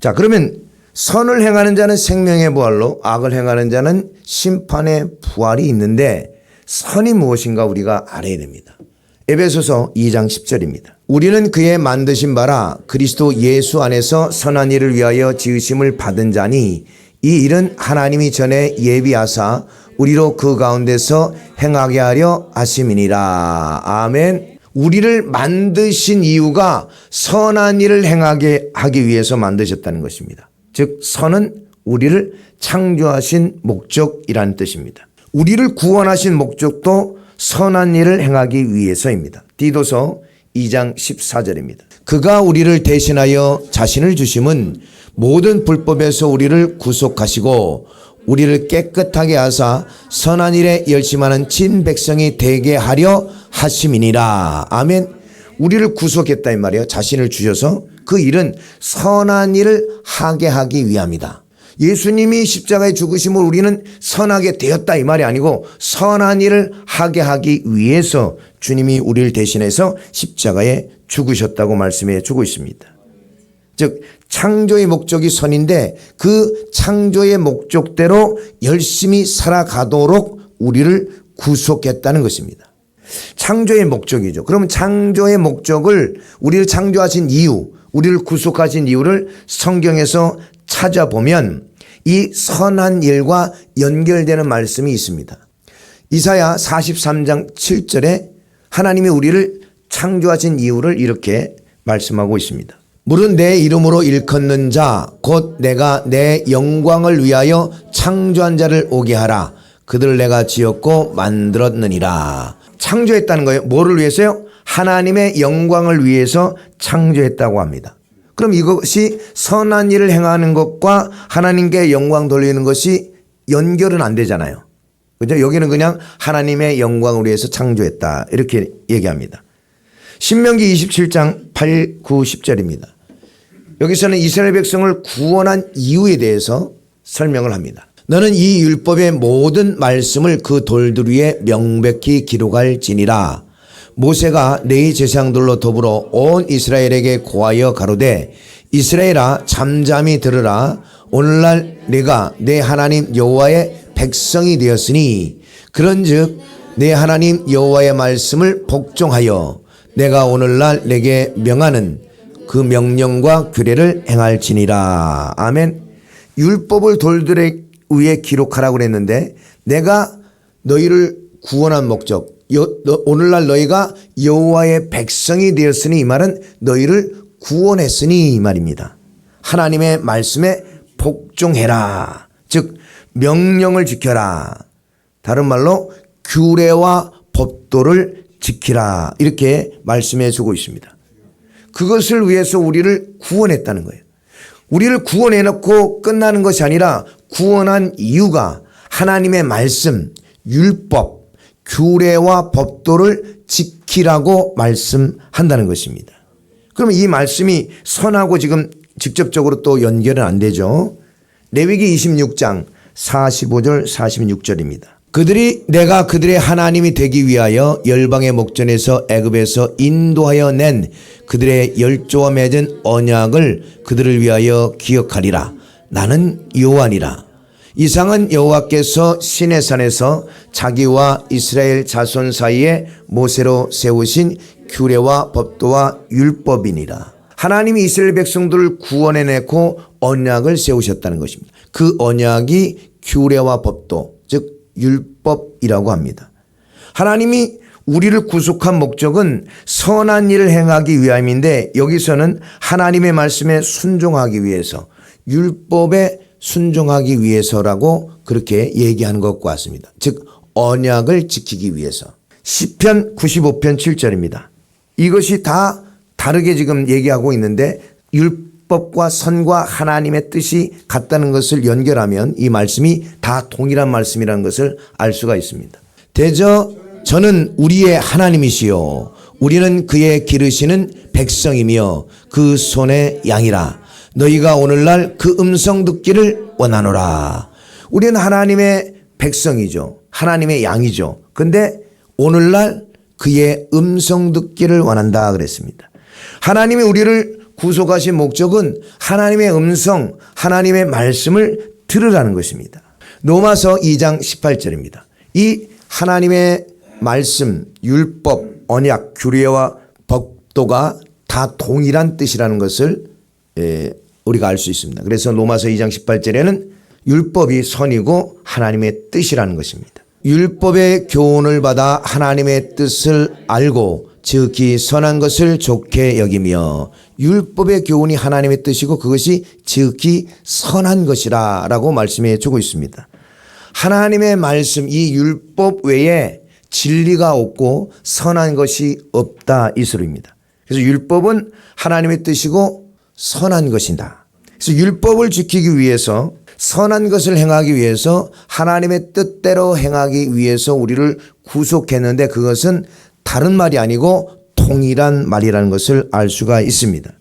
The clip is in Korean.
자, 그러면 선을 행하는 자는 생명의 부활로 악을 행하는 자는 심판의 부활이 있는데 선이 무엇인가 우리가 알아야 됩니다. 에베소서 2장 10절입니다. 우리는 그의 만드신 바라 그리스도 예수 안에서 선한 일을 위하여 지으심을 받은 자니 이 일은 하나님이 전에 예비하사 우리로 그 가운데서 행하게 하려 하심이니라. 아멘. 우리를 만드신 이유가 선한 일을 행하게 하기 위해서 만드셨다는 것입니다. 즉 선은 우리를 창조하신 목적이라는 뜻입니다. 우리를 구원하신 목적도 선한 일을 행하기 위해서입니다. 디도서 2장 14절입니다. 그가 우리를 대신하여 자신을 주심은 모든 불법에서 우리를 구속하시고 우리를 깨끗하게 하사 선한 일에 열심하는 친 백성이 되게 하려 하심이니라. 아멘. 우리를 구속했다 이 말이에요. 자신을 주셔서 그 일은 선한 일을 하게 하기 위함이다. 예수님이 십자가에 죽으심으로 우리는 선하게 되었다 이 말이 아니고 선한 일을 하게 하기 위해서 주님이 우리를 대신해서 십자가에 죽으셨다고 말씀해 주고 있습니다. 즉 창조의 목적이 선인데 그 창조의 목적대로 열심히 살아가도록 우리를 구속했다는 것입니다. 창조의 목적이죠. 그러면 창조의 목적을 우리를 창조하신 이유, 우리를 구속하신 이유를 성경에서 찾아보면 이 선한 일과 연결되는 말씀이 있습니다. 이사야 43장 7절에 하나님이 우리를 창조하신 이유를 이렇게 말씀하고 있습니다. 물은 내 이름으로 일컫는 자 곧 내가 내 영광을 위하여 창조한 자를 오게 하라. 그들을 내가 지었고 만들었느니라. 창조했다는 거예요. 뭐를 위해서요? 하나님의 영광을 위해서 창조했다고 합니다. 그럼 이것이 선한 일을 행하는 것과 하나님께 영광 돌리는 것이 연결은 안 되잖아요. 그죠? 여기는 그냥 하나님의 영광을 위해서 창조했다 이렇게 얘기합니다. 신명기 27장 8, 9, 10절입니다. 여기서는 이스라엘 백성을 구원한 이유에 대해서 설명을 합니다. 너는 이 율법의 모든 말씀을 그 돌들 위에 명백히 기록할지니라. 모세가 네 제사장들로 더불어 온 이스라엘에게 고하여 가로되 이스라엘아 잠잠히 들으라. 오늘날 내가 내 하나님 여호와의 백성이 되었으니 그런즉 내 하나님 여호와의 말씀을 복종하여 내가 오늘날 내게 명하는 그 명령과 규례를 행할지니라. 아멘. 율법을 돌들에 위에 기록하라고 그랬는데 내가 너희를 구원한 목적, 오늘날 너희가 여호와의 백성이 되었으니 이 말은 너희를 구원했으니 이 말입니다. 하나님의 말씀에 복종해라. 즉 명령을 지켜라. 다른 말로 규례와 법도를 지키라. 이렇게 말씀해 주고 있습니다. 그것을 위해서 우리를 구원했다는 거예요. 우리를 구원해놓고 끝나는 것이 아니라 구원한 이유가 하나님의 말씀, 율법, 규례와 법도를 지키라고 말씀한다는 것입니다. 그러면 이 말씀이 선하고 지금 직접적으로 또 연결은 안 되죠. 레위기 26장 45절 46절입니다. 그들이 내가 그들의 하나님이 되기 위하여 열방의 목전에서 애굽에서 인도하여 낸 그들의 열조와 맺은 언약을 그들을 위하여 기억하리라. 나는 여호와니라. 이상은 여호와께서 시내산에서 자기와 이스라엘 자손 사이에 모세로 세우신 규례와 법도와 율법이니라. 하나님이 이스라엘 백성들을 구원해내고 언약을 세우셨다는 것입니다. 그 언약이 규례와 법도, 즉 율법이라고 합니다. 하나님이 우리를 구속한 목적은 선한 일을 행하기 위함인데 여기서는 하나님의 말씀에 순종하기 위해서, 율법에 순종하기 위해서라고 그렇게 얘기하는 것 같습니다. 즉 언약을 지키기 위해서. 시편 95편 7절입니다. 이것이 다 다르게 지금 얘기하고 있는데 율법과 선과 하나님의 뜻이 같다는 것을 연결하면 이 말씀이 다 동일한 말씀이라는 것을 알 수가 있습니다. 대저 저는 우리의 하나님이시요 우리는 그의 기르시는 백성이며 그 손의 양이라. 너희가 오늘날 그 음성 듣기를 원하노라. 우리는 하나님의 백성이죠. 하나님의 양이죠. 근데 오늘날 그의 음성 듣기를 원한다 그랬습니다. 하나님이 우리를 구속하신 목적은 하나님의 음성, 하나님의 말씀을 들으라는 것입니다. 로마서 2장 18절입니다. 이 하나님의 말씀, 율법, 언약, 규례와 법도가 다 동일한 뜻이라는 것을 우리가 알 수 있습니다. 그래서 로마서 2장 18절에는 율법이 선이고 하나님의 뜻이라는 것입니다. 율법의 교훈을 받아 하나님의 뜻을 알고 지극히 선한 것을 좋게 여기며, 율법의 교훈이 하나님의 뜻이고 그것이 지극히 선한 것이라 라고 말씀해 주고 있습니다. 하나님의 말씀, 이 율법 외에 진리가 없고 선한 것이 없다, 이 소리입니다. 그래서 율법은 하나님의 뜻이고 선한 것이다. 그래서 율법을 지키기 위해서, 선한 것을 행하기 위해서, 하나님의 뜻대로 행하기 위해서 우리를 구속했는데 그것은 다른 말이 아니고 동일한 말이라는 것을 알 수가 있습니다.